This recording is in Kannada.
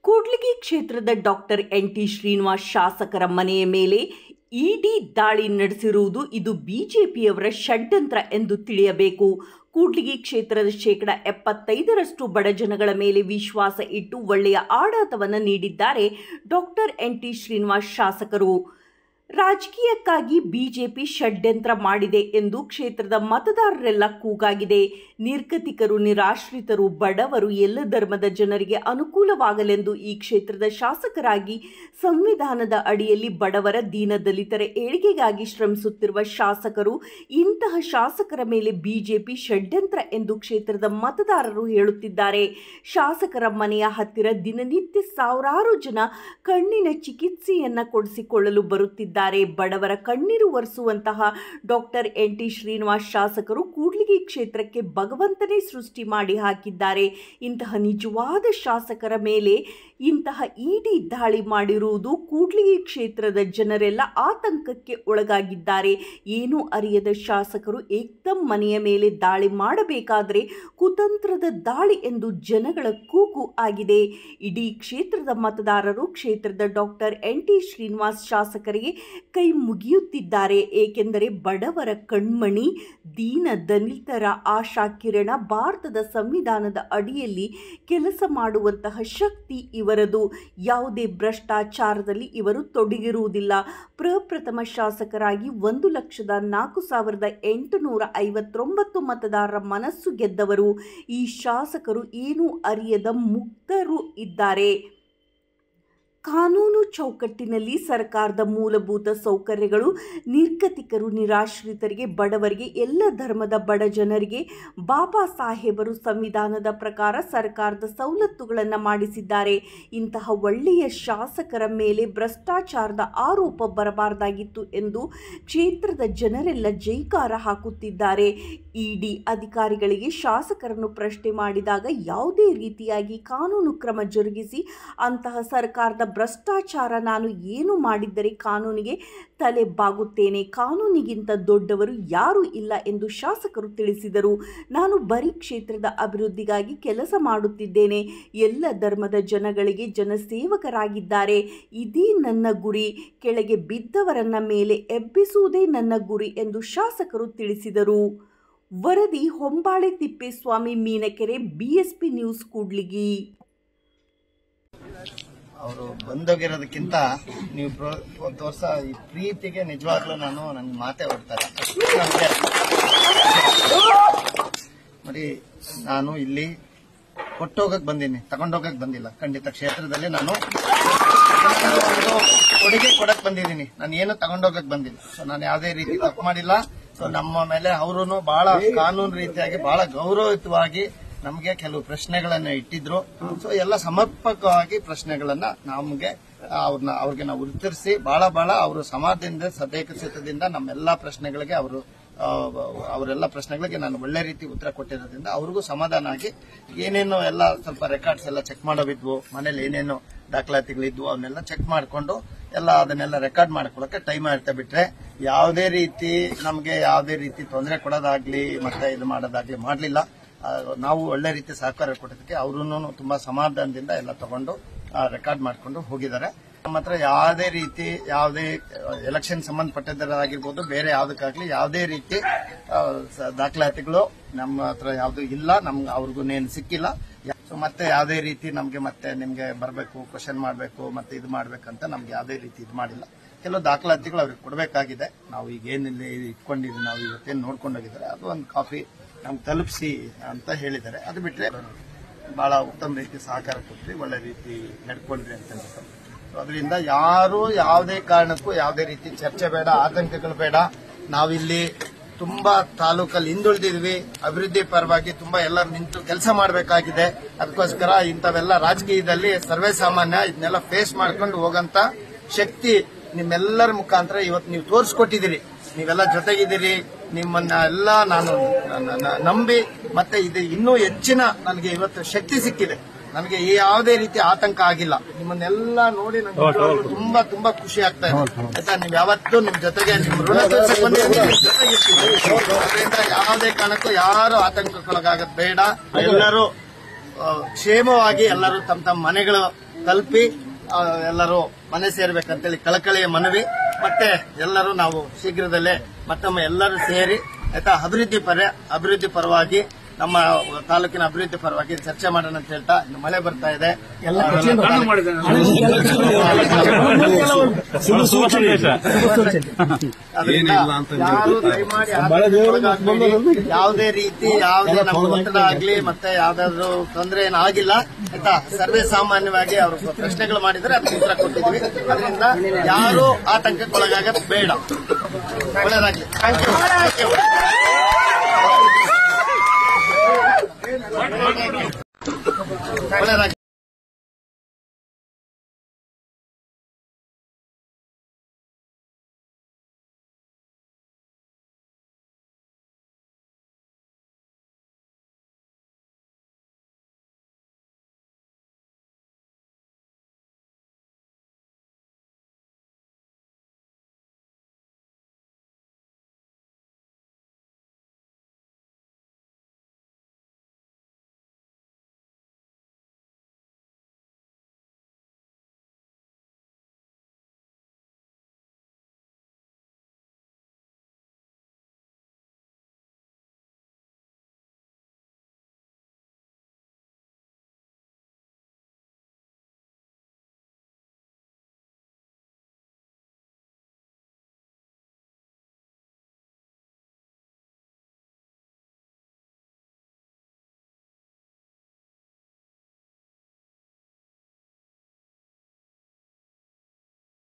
ಕೂಡ್ಲಿಗಿ ಕ್ಷೇತ್ರದ ಡಾಕ್ಟರ್ ಎನ್.ಟಿ. ಶ್ರೀನಿವಾಸ್ ಶಾಸಕರ ಮನೆಯ ಮೇಲೆ ಇಡಿ ದಾಳಿ ನಡೆಸಿರುವುದು ಇದು ಬಿಜೆಪಿಯವರ ಷಡ್ಯಂತ್ರ ಎಂದು ತಿಳಿಯಬೇಕು. ಕೂಡ್ಲಿಗಿ ಕ್ಷೇತ್ರದ 75% ಬಡ ಜನಗಳ ಮೇಲೆ ವಿಶ್ವಾಸ ಇಟ್ಟು ಒಳ್ಳೆಯ ಆಡಳಿತವನ್ನು ನೀಡಿದ್ದಾರೆ ಡಾಕ್ಟರ್ ಎನ್.ಟಿ. ಶ್ರೀನಿವಾಸ್ ಶಾಸಕರು. ರಾಜಕೀಯಕ್ಕಾಗಿ ಬಿಜೆಪಿ ಷಡ್ಯಂತ್ರ ಮಾಡಿದೆ ಎಂದು ಕ್ಷೇತ್ರದ ಮತದಾರರೆಲ್ಲ ಕೂಗಾಗಿದೆ. ನಿರ್ಗತಿಕರು, ನಿರಾಶ್ರಿತರು, ಬಡವರು, ಎಲ್ಲ ಧರ್ಮದ ಜನರಿಗೆ ಅನುಕೂಲವಾಗಲೆಂದು ಈ ಕ್ಷೇತ್ರದ ಶಾಸಕರಾಗಿ ಸಂವಿಧಾನದ ಅಡಿಯಲ್ಲಿ ಬಡವರ, ದೀನದಲಿತರ ಏಳಿಗೆಗಾಗಿ ಶ್ರಮಿಸುತ್ತಿರುವ ಶಾಸಕರು. ಇಂತಹ ಶಾಸಕರ ಮೇಲೆ ಬಿಜೆಪಿ ಷಡ್ಯಂತ್ರ ಎಂದು ಕ್ಷೇತ್ರದ ಮತದಾರರು ಹೇಳುತ್ತಿದ್ದಾರೆ. ಶಾಸಕರ ಮನೆಯ ಹತ್ತಿರ ದಿನನಿತ್ಯ ಸಾವಿರಾರು ಜನ ಕಣ್ಣಿನ ಚಿಕಿತ್ಸೆಯನ್ನು ಕೊಡಿಸಿಕೊಳ್ಳಲು ಬರುತ್ತಿದ್ದಾರೆ. ಬಡವರ ಕಣ್ಣೀರು ಒರೆಸುವಂತಹ ಡಾಕ್ಟರ್ ಎನ್.ಟಿ. ಶ್ರೀನಿವಾಸ್ ಶಾಸಕರು ಕೂಡ್ಲಿಗಿ ಕ್ಷೇತ್ರಕ್ಕೆ ಭಗವಂತನೇ ಸೃಷ್ಟಿ ಮಾಡಿ ಹಾಕಿದ್ದಾರೆ. ಇಂತಹ ನಿಜವಾದ ಶಾಸಕರ ಮೇಲೆ ಇಂತಹ ಇಡಿ ದಾಳಿ ಮಾಡಿರುವುದು ಕೂಡ್ಲಿಗಿ ಕ್ಷೇತ್ರದ ಜನರೆಲ್ಲ ಆತಂಕಕ್ಕೆ ಒಳಗಾಗಿದ್ದಾರೆ. ಏನೂ ಅರಿಯದ ಶಾಸಕರು ಏಕ್ದಮ್ ಮನೆಯ ಮೇಲೆ ದಾಳಿ ಮಾಡಬೇಕಾದರೆ ಕುತಂತ್ರದ ದಾಳಿ ಎಂದು ಜನಗಳ ಕೂಗು ಆಗಿದೆ. ಇಡೀ ಕ್ಷೇತ್ರದ ಮತದಾರರು ಕ್ಷೇತ್ರದ ಡಾಕ್ಟರ್ ಎನ್.ಟಿ. ಶ್ರೀನಿವಾಸ್ ಶಾಸಕರಿಗೆ ಕೈ ಮುಗಿಯುತ್ತಿದ್ದಾರೆ. ಏಕೆಂದರೆ ಬಡವರ ಕಣ್ಮಣಿ, ದೀನ ದಲಿತರ ಆಶಾ ಕಿರಣ, ಭಾರತದ ಸಂವಿಧಾನದ ಅಡಿಯಲ್ಲಿ ಕೆಲಸ ಮಾಡುವಂತಹ ಶಕ್ತಿ ಇವರದು. ಯಾವುದೇ ಭ್ರಷ್ಟಾಚಾರದಲ್ಲಿ ಇವರು ತೊಡಗಿರುವುದಿಲ್ಲ. ಪ್ರಪ್ರಥಮ ಶಾಸಕರಾಗಿ 1,04,859 ಮತದಾರರ ಮನಸ್ಸು ಗೆದ್ದವರು. ಈ ಶಾಸಕರು ಏನೂ ಅರಿಯದ ಮುಗ್ಧರು ಇದ್ದಾರೆ. ಕಾನೂನು ಚೌಕಟ್ಟಿನಲ್ಲಿ ಸರ್ಕಾರದ ಮೂಲಭೂತ ಸೌಕರ್ಯಗಳು ನಿರ್ಗತಿಕರು, ನಿರಾಶ್ರಿತರಿಗೆ, ಬಡವರಿಗೆ, ಎಲ್ಲ ಧರ್ಮದ ಬಡ ಜನರಿಗೆ ಬಾಬಾ ಸಾಹೇಬರು ಸಂವಿಧಾನದ ಪ್ರಕಾರ ಸರ್ಕಾರದ ಸವಲತ್ತುಗಳನ್ನು ಮಾಡಿಸಿದ್ದಾರೆ. ಇಂತಹ ಒಳ್ಳೆಯ ಶಾಸಕರ ಮೇಲೆ ಭ್ರಷ್ಟಾಚಾರದ ಆರೋಪ ಬರಬಾರದಾಗಿತ್ತು ಎಂದು ಕ್ಷೇತ್ರದ ಜನರೆಲ್ಲ ಜೈಕಾರ ಹಾಕುತ್ತಿದ್ದಾರೆ. ಇಡಿ ಅಧಿಕಾರಿಗಳಿಗೆ ಶಾಸಕರನ್ನು ಪ್ರಶ್ನೆ ಮಾಡಿದಾಗ ಯಾವುದೇ ರೀತಿಯಾಗಿ ಕಾನೂನು ಕ್ರಮ ಜರುಗಿಸಿ ಅಂತಹ ಸರ್ಕಾರದ ಭ್ರಷ್ಟಾಚಾರ ನಾನು ಏನು ಮಾಡಿದ್ದರೆ ಕಾನೂನಿಗೆ ತಲೆ ಬಾಗುತ್ತೇನೆ, ಕಾನೂನಿಗಿಂತ ದೊಡ್ಡವರು ಯಾರೂ ಇಲ್ಲ ಎಂದು ಶಾಸಕರು ತಿಳಿಸಿದರು. ನಾನು ಬರೀ ಕ್ಷೇತ್ರದ ಅಭಿವೃದ್ಧಿಗಾಗಿ ಕೆಲಸ ಮಾಡುತ್ತಿದ್ದೇನೆ. ಎಲ್ಲ ಧರ್ಮದ ಜನಗಳಿಗೆ ಜನಸೇವಕರಾಗಿದ್ದಾರೆ. ಇದೇ ನನ್ನ ಗುರಿ. ಕೆಳಗೆ ಬಿದ್ದವರನ್ನ ಮೇಲೆ ಎಬ್ಬಿಸುವುದೇ ನನ್ನ ಗುರಿ ಎಂದು ಶಾಸಕರು ತಿಳಿಸಿದರು. ವರದಿ ಹೊಂಬಾಳೆ ತಿಪ್ಪೇಸ್ವಾಮಿ, ಮೀನಕೆರೆ, ಬಿಎಸ್ಪಿ ನ್ಯೂಸ್, ಕೂಡ್ಲಿಗಿ. ಅವರು ಬಂದೋಗಿರೋದಕ್ಕಿಂತ ನೀವು ತೋರ್ಸ ಈ ಪ್ರೀತಿಗೆ ನಿಜವಾಗ್ಲೂ ನನ್ನ ಮಾತೇ ಹೊಡ್ತಾರೆ. ನೋಡಿ, ನಾನು ಇಲ್ಲಿ ಕೊಟ್ಟೋಗಕ್ ಬಂದೀನಿ, ತಗೊಂಡೋಗಕ್ ಬಂದಿಲ್ಲ. ಖಂಡಿತ ಕ್ಷೇತ್ರದಲ್ಲಿ ನಾನು ಒಂದು ಕೊಡುಗೆ ಕೊಡಕ್ ಬಂದಿದ್ದೀನಿ. ನಾನು ಏನು ತಗೊಂಡೋಗಕ್ ಬಂದಿಲ್ಲ. ಸೊ ನಾನು ಯಾವುದೇ ರೀತಿ ತಪ್ಪು ಮಾಡಿಲ್ಲ. ಸೊ ನಮ್ಮ ಮೇಲೆ ಅವರು ಬಹಳ ಕಾನೂನು ರೀತಿಯಾಗಿ ಬಹಳ ಗೌರವಯುತವಾಗಿ ನಮಗೆ ಕೆಲವು ಪ್ರಶ್ನೆಗಳನ್ನು ಇಟ್ಟಿದ್ರು. ಸೊ ಎಲ್ಲ ಸಮರ್ಪಕವಾಗಿ ಪ್ರಶ್ನೆಗಳನ್ನ ನಮಗೆ ಅವ್ರಿಗೆ ನಾವು ಉತ್ತರಿಸಿ ಬಹಳ ಅವರು ಸಮಾಧಾನದಿಂದ, ಸದೇಕಚಿತ್ತದಿಂದ ನಮ್ಮೆಲ್ಲಾ ಪ್ರಶ್ನೆಗಳಿಗೆ ಅವರೆಲ್ಲ ಪ್ರಶ್ನೆಗಳಿಗೆ ನಾನು ಒಳ್ಳೆ ರೀತಿ ಉತ್ತರ ಕೊಟ್ಟಿರೋದ್ರಿಂದ ಅವ್ರಿಗೂ ಸಮಾಧಾನ ಆಗಿ ಏನೇನು ಎಲ್ಲ ಸ್ವಲ್ಪ ರೆಕಾರ್ಡ್ಸ್ ಎಲ್ಲ ಚೆಕ್ ಮಾಡೋವಿದ್ವು, ಮನೇಲಿ ಏನೇನು ದಾಖಲಾತಿಗಳಿದ್ವು ಅವನ್ನೆಲ್ಲ ಚೆಕ್ ಮಾಡಿಕೊಂಡು ಎಲ್ಲ ಅದನ್ನೆಲ್ಲ ರೆಕಾರ್ಡ್ ಮಾಡ್ಕೊಳಕ್ಕೆ ಟೈಮ್ ಇರ್ತಾ ಬಿಟ್ರೆ ಯಾವುದೇ ರೀತಿ ನಮಗೆ ಯಾವುದೇ ರೀತಿ ತೊಂದರೆ ಕೊಡೋದಾಗ್ಲಿ ಮತ್ತೆ ಇದು ಮಾಡೋದಾಗ್ಲಿ ಮಾಡಲಿಲ್ಲ. ನಾವು ಒಳ್ಳೆ ರೀತಿ ಸಹಕಾರ ಕೊಡೋದಕ್ಕೆ ಅವರು ತುಂಬಾ ಸಮಾಧಾನದಿಂದ ಎಲ್ಲ ತಗೊಂಡು ರೆಕಾರ್ಡ್ ಮಾಡ್ಕೊಂಡು ಹೋಗಿದ್ದಾರೆ. ನಮ್ಮ ಹತ್ರ ಯಾವುದೇ ರೀತಿ ಯಾವುದೇ ಎಲೆಕ್ಷನ್ ಸಂಬಂಧಪಟ್ಟದ್ದಾಗಿರ್ಬೋದು, ಬೇರೆ ಯಾವುದಕ್ಕಾಗ್ಲಿ ಯಾವುದೇ ರೀತಿ ದಾಖಲಾತಿಗಳು ನಮ್ಮ ಹತ್ರ ಯಾವ್ದು ಇಲ್ಲ. ನಮ್ಗೆ ಅವ್ರಿಗೂ ನೇನು ಸಿಕ್ಕಿಲ್ಲ. ಸೊ ಮತ್ತೆ ಯಾವುದೇ ರೀತಿ ನಮ್ಗೆ ಮತ್ತೆ ನಿಮ್ಗೆ ಬರಬೇಕು, ಕ್ವಶನ್ ಮಾಡಬೇಕು, ಮತ್ತೆ ಇದು ಮಾಡ್ಬೇಕಂತ ನಮ್ಗೆ ಯಾವುದೇ ರೀತಿ ಇದು ಮಾಡಿಲ್ಲ. ಕೆಲವು ದಾಖಲಾತಿಗಳು ಅವ್ರಿಗೆ ಕೊಡಬೇಕಾಗಿದೆ. ನಾವು ಈಗ ಏನಿಲ್ಲ ಇಟ್ಕೊಂಡಿದ್ದೀವಿ, ನಾವು ಇವತ್ತೇನು ನೋಡ್ಕೊಂಡೋಗಿದ್ದಾರೆ ಅದು ಒಂದು ಕಾಪಿ ನಮ್ಗೆ ತಲುಪಿಸಿ ಅಂತ ಹೇಳಿದ್ದಾರೆ. ಅದು ಬಿಟ್ರೆ ಬಹಳ ಉತ್ತಮ ರೀತಿ ಸಹಕಾರ ಕೊಟ್ರಿ, ಒಳ್ಳೆ ರೀತಿ ನಡ್ಕೊಂಡ್ರಿ ಅಂತ ಹೇಳ್ತಾರೆ. ಅದರಿಂದ ಯಾರು ಯಾವುದೇ ಕಾರಣಕ್ಕೂ ಯಾವುದೇ ರೀತಿ ಚರ್ಚೆ ಬೇಡ, ಆತಂಕಗಳು ಬೇಡ. ನಾವಿಲ್ಲಿ ತುಂಬಾ ತಾಲೂಕಲ್ಲಿ ಹಿಂದುಳಿದಿದ್ವಿ, ಅಭಿವೃದ್ಧಿ ಪರವಾಗಿ ತುಂಬಾ ಎಲ್ಲರೂ ನಿಂತು ಕೆಲಸ ಮಾಡಬೇಕಾಗಿದೆ. ಅದಕ್ಕೋಸ್ಕರ ಇಂಥವೆಲ್ಲ ರಾಜಕೀಯದಲ್ಲಿ ಸರ್ವೇ ಸಾಮಾನ್ಯ ಇದನ್ನೆಲ್ಲ ಫೇಸ್ ಮಾಡ್ಕೊಂಡು ಹೋಗಂತ ಶಕ್ತಿ ನಿಮ್ಮೆಲ್ಲರ ಮುಖಾಂತರ ಇವತ್ತು ನೀವು ತೋರಿಸ್ಕೊಟ್ಟಿದ್ದೀರಿ. ನೀವೆಲ್ಲ ಜೊತೆಗಿದ್ದೀರಿ. ನಿಮ್ಮನ್ನ ಎಲ್ಲ ನಾನು ನಂಬಿ ಮತ್ತೆ ಇದು ಇನ್ನೂ ಹೆಚ್ಚಿನ ನನಗೆ ಇವತ್ತು ಶಕ್ತಿ ಸಿಕ್ಕಿದೆ. ನನಗೆ ಯಾವುದೇ ರೀತಿ ಆತಂಕ ಆಗಿಲ್ಲ. ನಿಮ್ಮನ್ನೆಲ್ಲ ನೋಡಿ ನನಗೆ ತುಂಬಾ ಖುಷಿ ಆಗ್ತಾ ಇದೆ. ಆಯ್ತಾ, ನೀವು ಯಾವತ್ತೂ ನಿಮ್ ಜೊತೆಗೆ ನಿಮ್ ಋಣ ತೀರ್ಸಕ್ ಜೊತೆಗಿರ್ತೀವಿ. ಅದರಿಂದ ಯಾವುದೇ ಕಾರಣಕ್ಕೂ ಯಾರು ಆತಂಕಕ್ಕೊಳಗಾಗದ್ ಬೇಡ. ಎಲ್ಲರೂ ಕ್ಷೇಮವಾಗಿ ಎಲ್ಲರೂ ತಮ್ಮ ತಮ್ಮ ಮನೆಗಳು ತಲುಪಿ ಎಲ್ಲರೂ ಮನೆ ಸೇರ್ಬೇಕಂತೇಳಿ ಕಳಕಳಿಯ ಮನವಿ. ಮತ್ತೆ ಎಲ್ಲರೂ ನಾವು ಶೀಘ್ರದಲ್ಲೇ ಮತ್ತೊಮ್ಮೆ ಎಲ್ಲರೂ ಸೇರಿ ಆಯ್ತಾ ಅಭಿವೃದ್ಧಿ ಪರವಾಗಿ ನಮ್ಮ ತಾಲೂಕಿನ ಅಭಿವೃದ್ಧಿ ಪರವಾಗಿ ಚರ್ಚೆ ಮಾಡೋಣ ಅಂತ ಹೇಳ್ತಾ ಇನ್ನು ಮಳೆ ಬರ್ತಾ ಇದೆ. ಯಾರು ದಯಮಾಡಿ ಯಾವುದೇ ರೀತಿ ಯಾವುದೇ ನಮ್ಮ ಒತ್ತಡ ಆಗ್ಲಿ ಮತ್ತೆ ಯಾವ್ದಾದ್ರು ತೊಂದರೆ ಏನಾಗಿಲ್ಲ ಆಯ್ತಾ. ಸರ್ವೇ ಸಾಮಾನ್ಯವಾಗಿ ಅವರು ಪ್ರಶ್ನೆಗಳು ಮಾಡಿದ್ರೆ ಅದಕ್ಕೆ ಉತ್ತರ ಕೊಟ್ಟಿದ್ವಿ. ಅದರಿಂದ ಯಾರು ಆತಂಕಕ್ಕೊಳಗಾಗದು ಬೇಡ. ಒಳ್ಳೆಯದಾಗ್ಲಿ. Thank you. ಒಳ್ಳೆಯದಾಗಿ